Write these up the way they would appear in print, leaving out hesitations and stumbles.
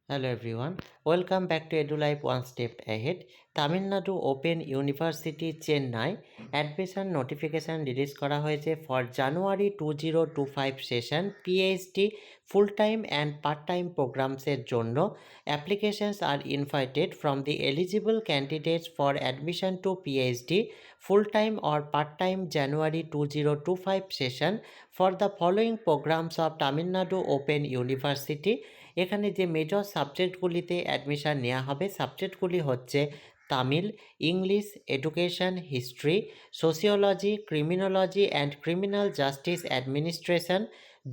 Hello everyone, welcome back to EduLife One Step Ahead. Tamil Nadu Open University Chennai admission notification release করা হয়েছে for January 2025 session PhD full-time and part-time programs এর জন্য applications are invited from the eligible candidates for admission to PhD full-time or part-time January 2025 session for the following programs of Tamil Nadu Open University. এখানে যে major সাবজেক্টগুলিতে admission নেওয়া হবে সাবজেক্টগুলি হচ্ছে Tamil, English, education, history, sociology, criminology and criminal justice administration,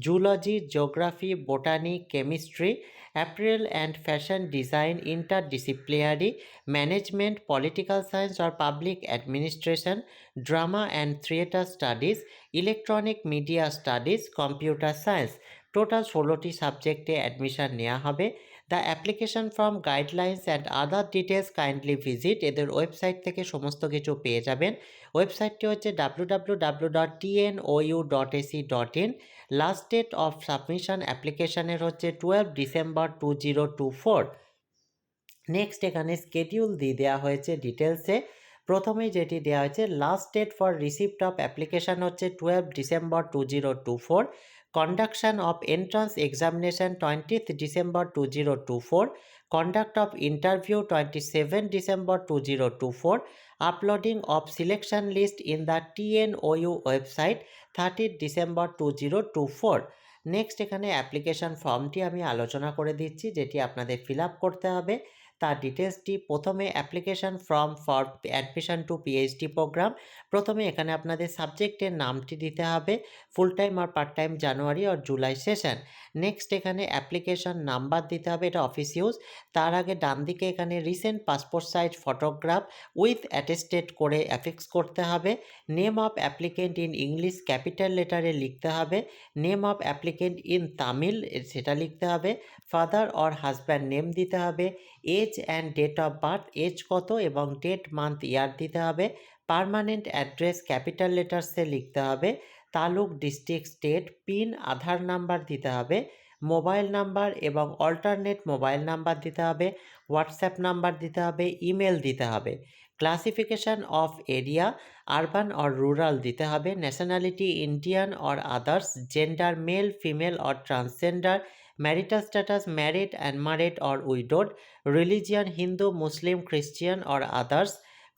zoology, geography, botany, chemistry, apparel and fashion design, interdisciplinary, management, political science or public administration, drama and theatre studies, electronic media studies, computer science. Total 16টি সাবজেক্টে admission নেওয়া হবে। The application form, guidelines and other details kindly visit, এদের website থেকে সমস্ত কিছু পেয়ে যাবেন। ওয়েবসাইটটি হচ্ছে www.tnou.ac.in। Last date of submission অ্যাপ্লিকেশনের হচ্ছে 12 ডিসেম্বর 2024। নেক্সট এখানে স্কেডিউল দিয়ে দেওয়া হয়েছে ডিটেলসে। প্রথমেই যেটি দেওয়া হয়েছে last date for receipt of application হচ্ছে 12 December 2024। Conduction of entrance examination 20th December 2024, conduct of interview 27 December 2024, uploading of selection list in the TNOU website 30th December 2024। Next এখানে অ্যাপ্লিকেশন ফর্মটি আমি আলোচনা করে দিচ্ছি যেটি আপনাদের ফিল আপ করতে হবে। তার ডিটেলসটি প্রথমে application form for admission to PhD programme. প্রথমে এখানে আপনাদের সাবজেক্টের নামটি দিতে হবে, ফুল টাইম আর পার্ট টাইম জানুয়ারি আর জুলাই সেশন। নেক্সট এখানে অ্যাপ্লিকেশন নাম্বার দিতে হবে, এটা অফিস ইউজ। তার আগে ডান দিকে এখানে recent passport size photograph with attested করে অ্যাফিক্স করতে হবে। Name of applicant in English capital লেটারে লিখতে হবে। Name of applicant in Tamil সেটা লিখতে হবে। ফাদার অর হাজব্যান্ড নেম দিতে হবে। Age and date of birth, age কত এবং ডেট মান্থ ইয়ার দিতে হবে। পার্মানেন্ট অ্যাড্রেস ক্যাপিটাল লেটার্সে লিখতে হবে। Taluk, district, state, pin, Aadhaar number দিতে হবে। মোবাইল নাম্বার এবং অল্টারনেট মোবাইল নাম্বার দিতে হবে। হোয়াটসঅ্যাপ নাম্বার দিতে হবে। ইমেল দিতে হবে। Classification of area, urban or rural দিতে হবে। Nationality Indian or others, gender male, female or transgender, marital status married, unmarried or widowed, religion Hindu, Muslim, Christian or others,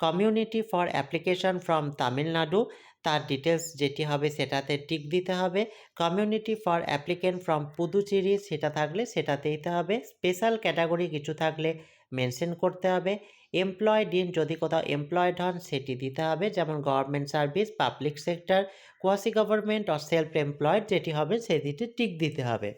community for application from Tamil Nadu, তার details যেটি হবে সেটাতে tick দিতে হবে। Community for applicant from Puducherry সেটা থাকলে সেটাতে দিতে হবে। স্পেশাল ক্যাটাগরি কিছু থাকলে মেনশন করতে হবে। এমপ্লয়েড ইন, যদি কোথাও এমপ্লয়েড হন সেটি দিতে হবে, যেমন government service, public sector, quasi government or self employed যেটি হবে সেটিতে টিক দিতে হবে।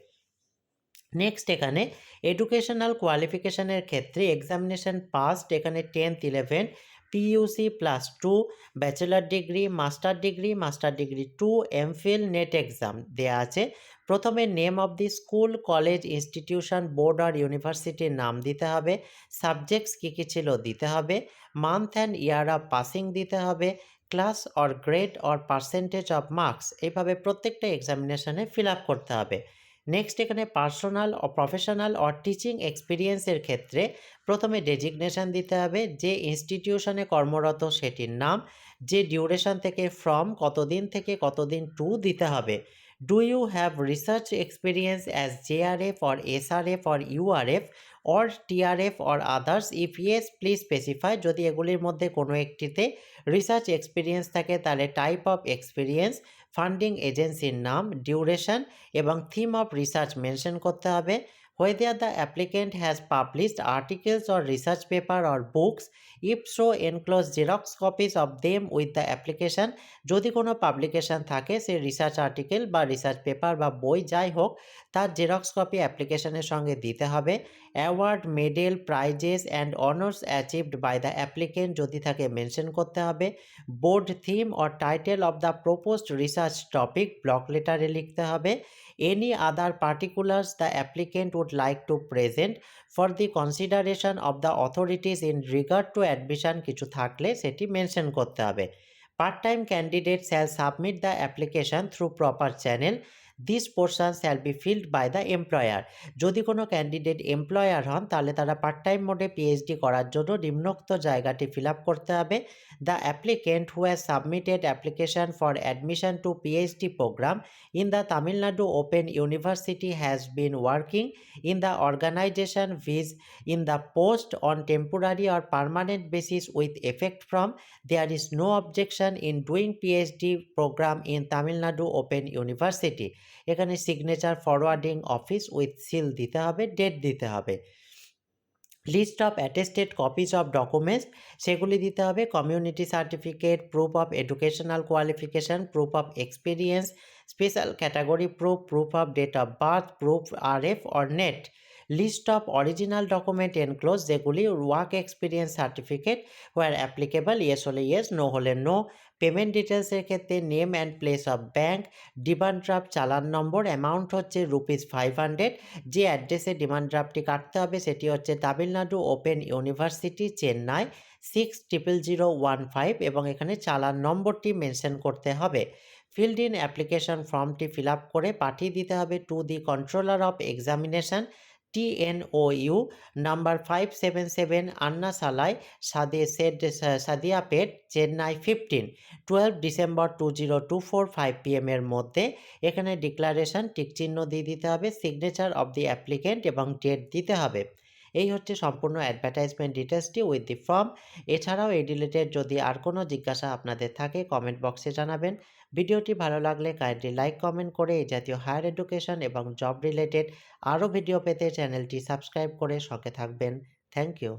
নেক্সট এখানে এডুকেশনাল কোয়ালিফিকেশানের ক্ষেত্রে এক্সামিনেশন পাস্ট এখানে 10th 11 PUC +2, bachelor degree, master degree, master degree 2, MPhil, NET exam দেওয়া আছে। প্রথমে name of the school, college, institution, board আর ইউনিভার্সিটির নাম দিতে হবে। সাবজেক্টস কী কী ছিল দিতে হবে। Month and year of passing দিতে হবে। Class or grade or percentage of marks, এইভাবে প্রত্যেকটা এক্সামিনেশনে ফিল আপ করতে হবে। নেক্সট এখানে পার্সোনাল ও প্রফেশনাল অর টিচিং এক্সপিরিয়েন্সের ক্ষেত্রে প্রথমে ডেজিগনেশন দিতে হবে, যে ইনস্টিটিউশনে কর্মরত সেটির নাম, যে ডিউরেশন থেকে ফ্রম কতদিন থেকে কতদিন টু দিতে হবে। Do you have research experience as JRF or SRF or URF or TRF or others, if yes please specify, যদি এগুলির মধ্যে কোনো একটিতে রিসার্চ এক্সপিরিয়েন্স থাকে তাহলে টাইপ অফ এক্সপিরিয়েন্স, ফান্ডিং এজেন্সির নাম, ডিউরেশন এবং থিম অফ রিসার্চ মেনশন করতে হবে। whether the applicant has published articles or research paper or books, if so enclose xerox copies of them with the application, যদি কোনো publication থাকে সে research article বা research paper বা বই যাই হোক তার জেরক্স কপি অ্যাপ্লিকেশনের সঙ্গে দিতে হবে। Award, medal, prizes and honours achieved by the applicant যদি থাকে মেনশন করতে হবে। Broad theme or title of the proposed research topic block লেটারে লিখতে হবে। Any other particulars the applicant would like to present for the consideration of the authorities in regard to admission কিছু থাকলে সেটি মেনশন করতে হবে। Part time candidate shall submit the application through proper channel, this portion shall B field by the employer. যদি কোনো candidate employer হন তাহলে তারা পার্ট টাইম মোডে পিএইচডি করার জন্য নিম্নোক্ত জায়গাটি ফিল আপ করতে হবে। The applicant who has submitted application for admission to PhD programme in the Tamil Nadu Open University has been working in the organization viz in the post on temporary or permanent basis with effect from there is no objection in doing PhD program in Tamil Nadu Open University। এখানে signature forwarding office with seal দিতে হবে, date দিতে হবে। List of attested copies of documents সেগুলি দিতে হবে, community certificate, proof of educational qualification, proof of experience, special category proof, proof of date of birth, proof RF or NET. List of original document enclose যেগুলি work experience certificate where applicable, yes হলে yes, no হলে no. Payment ডিটেলসের ক্ষেত্রে name and place of bank, demand draft চালান নম্বর, amount হচ্ছে ₹500। যে অ্যাড্রেসে demand ড্রাফটটি কাটতে হবে সেটি হচ্ছে তামিলনাড়ু ওপেন ইউনিভার্সিটি, চেন্নাই 600015 এবং এখানে চালান নম্বরটি মেনশন করতে হবে। ফিল্ড ইন অ্যাপ্লিকেশন ফর্মটি ফিল আপ করে পাঠিয়ে দিতে হবে to the controller of examination, TNOU number 577 Anna সালাই সাদিয়াপেট, Chennai 12 December 2024 5 PM এর মধ্যে। এখানে ডিক্লারেশন টিকচিহ্ন দিয়ে দিতে হবে, সিগনেচার অফ দি অ্যাপ্লিকেন্ট এবং ডেট দিতে হবে। এই হচ্ছে সম্পূর্ণ অ্যাডভার্টাইজমেন্ট ডিটেলসটি উইথ দি ফর্ম। এছাড়াও এই রিলেটেড যদি আর কোনো জিজ্ঞাসা আপনাদের থাকে কমেন্ট বক্সে জানাবেন। ভিডিওটি ভালো লাগলে কাইন্ডলি লাইক কমেন্ট করে এই জাতীয় হায়ার এডুকেশন এবং জব রিলেটেড আরও ভিডিও পেতে চ্যানেলটি সাবস্ক্রাইব করে সঙ্গে থাকবেন। Thank you.